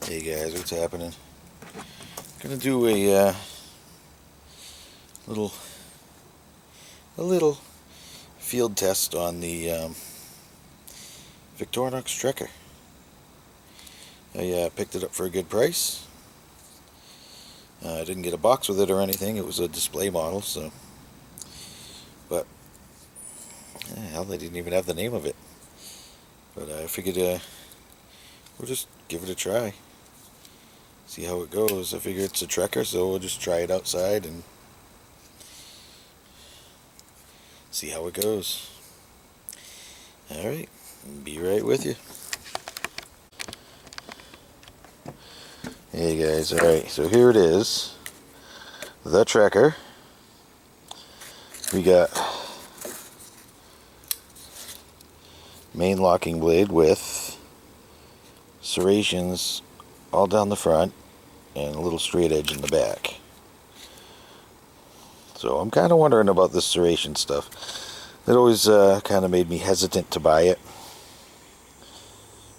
Hey guys, what's happening? Gonna do a little field test on the Victorinox Trekker. I picked it up for a good price. I didn't get a box with it or anything. It was a display model, so. But hell, they didn't even have the name of it. But I figured we'll just give it a try. See how it goes. I figure it's a Trekker, so we'll just try it outside and see how it goes. Alright, be right with you. Hey guys, alright, so here it is. The Trekker. We got main locking blade with serrations all down the front and a little straight edge in the back. So I'm kind of wondering about this serration stuff. It always kind of made me hesitant to buy it.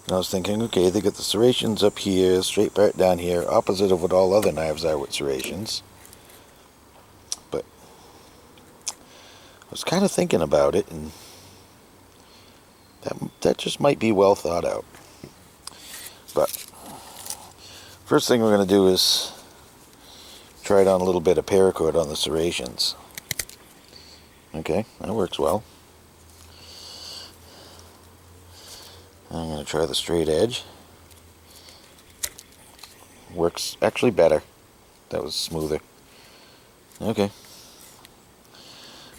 And I was thinking, okay, they got the serrations up here, straight part down here, opposite of what all other knives are with serrations. But I was kind of thinking about it, and that just might be well thought out. But first thing we're going to do is try it on a little bit of paracord on the serrations. Okay, that works well. I'm going to try the straight edge. Works actually better. That was smoother. Okay.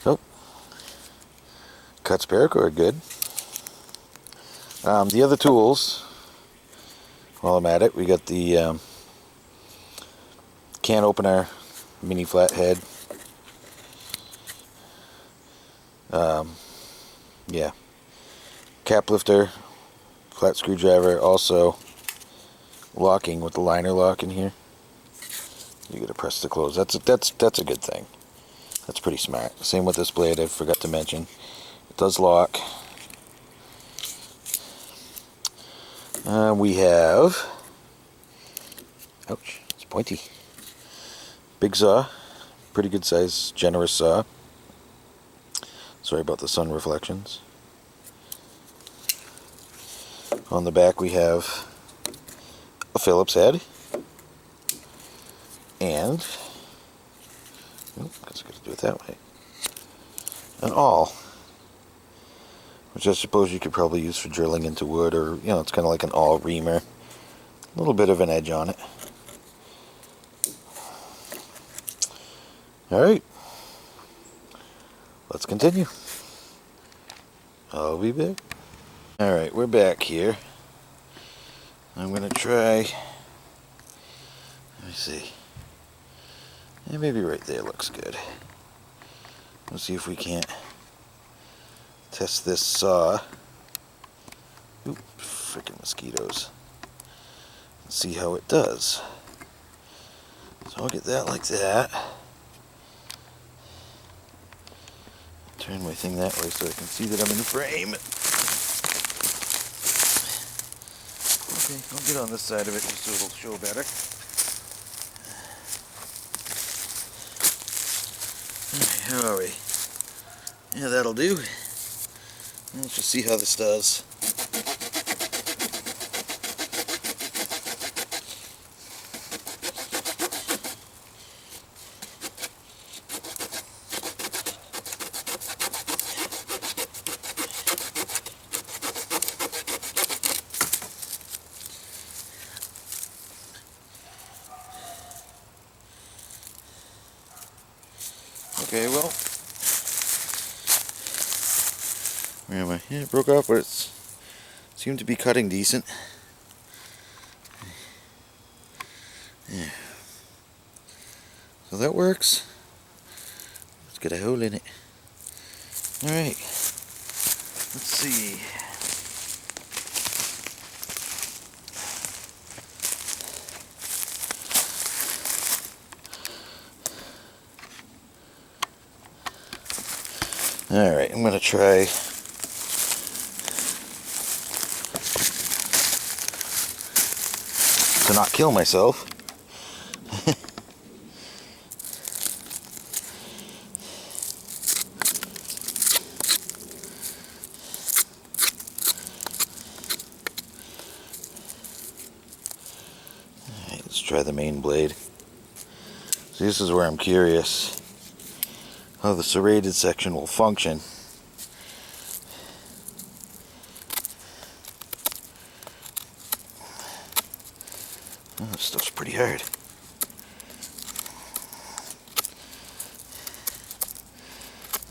Oh, cuts paracord good. The other tools, while I'm at it, we got the can opener, mini flathead. Yeah, cap lifter, flat screwdriver, also locking with the liner lock in here. You gotta press to close. That's a good thing. That's pretty smart. Same with this blade. I forgot to mention. It does lock. We have, ouch, it's pointy. Big saw, pretty good size, generous saw. Sorry about the sun reflections. On the back we have a Phillips head and, I guess I gotta do it that way, an awl, which I suppose you could probably use for drilling into wood, or, you know, it's kind of like an awl reamer. A little bit of an edge on it. Alright, let's continue. I'll be back. Alright, we're back here. I'm going to try, let me see, yeah, maybe right there looks good. Let's see if we can't test this saw. Oop, freaking mosquitoes. Let's see how it does. So I'll get that like that. Turn my thing that way so I can see that I'm in the frame. Okay, I'll get on this side of it just so it'll show better. Alright, how are we? Yeah, that'll do. Let's just see how this does. Okay, well, where am I? Yeah, it broke off, but it seemed to be cutting decent. Yeah. So that works. Let's get a hole in it. Alright. Let's see. Alright, I'm going to try to not kill myself. Alright, let's try the main blade. So this is where I'm curious how the serrated section will function. Oh, this stuff's pretty hard.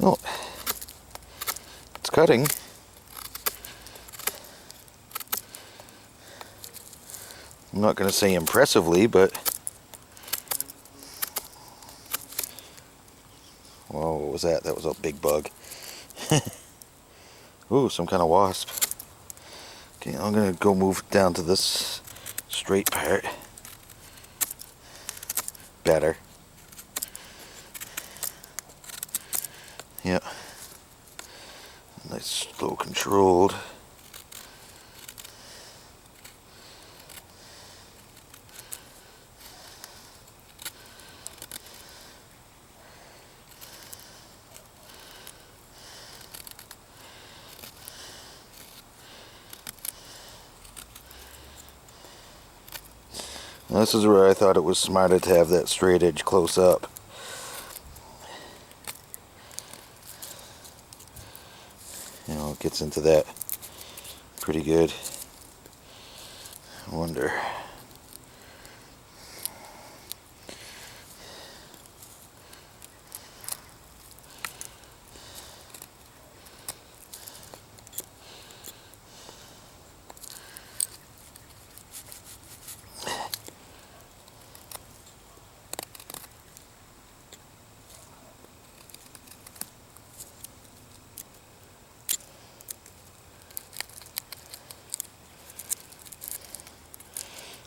Oh, it's cutting. I'm not going to say impressively, but... Whoa, what was that? That was a big bug. Ooh, some kind of wasp. Okay, I'm going to go move down to this straight part. Better. Yeah. Nice, slow, controlled. Now, this is where I thought it was smarter to have that straight edge close up. You know, it gets into that pretty good. I wonder.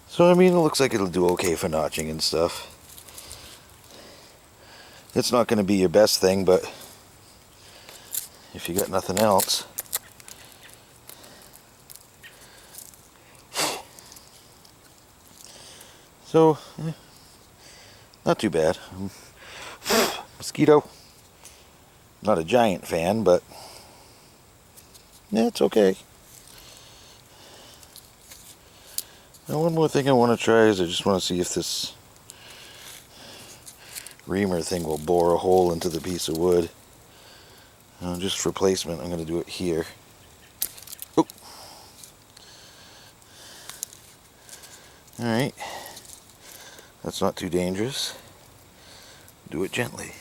So, I mean, it looks like it'll do okay for notching and stuff. It's not going to be your best thing, but if you got nothing else. So, not too bad. Mosquito. Not a giant fan, but yeah, it's okay. Now, one more thing I want to try is I just want to see if this reamer thing will bore a hole into the piece of wood. Just for placement, I'm going to do it here. Oh. Alright. That's not too dangerous. Do it gently.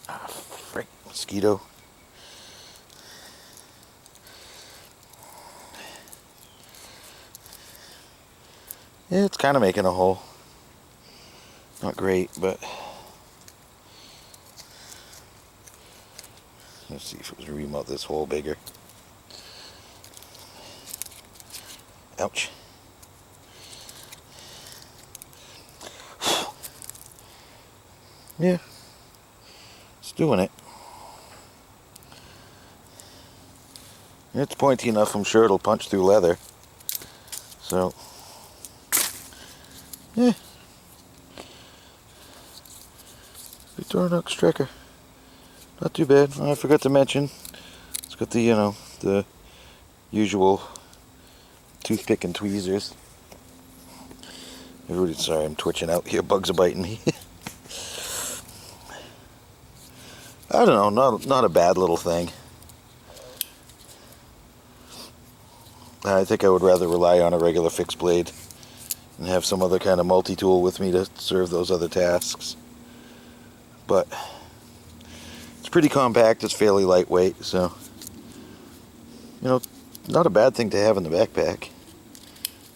Ah, frick, mosquito. Yeah, it's kind of making a hole. Not great, but let's see if it was ream out this hole bigger. Ouch. Yeah, it's doing it. It's pointy enough, I'm sure it'll punch through leather. So, yeah. Victorinox Trekker. Not too bad. Oh, I forgot to mention, it's got the, you know, the usual toothpick and tweezers. Everybody's sorry, I'm twitching out here. Bugs are biting me. I don't know, not a bad little thing. I think I would rather rely on a regular fixed blade and have some other kind of multi-tool with me to serve those other tasks. But it's pretty compact, it's fairly lightweight, so, you know, not a bad thing to have in the backpack.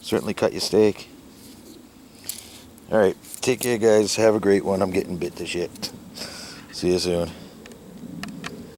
Certainly cut your steak. Alright, take care guys, have a great one. I'm getting bit to shit. See you soon.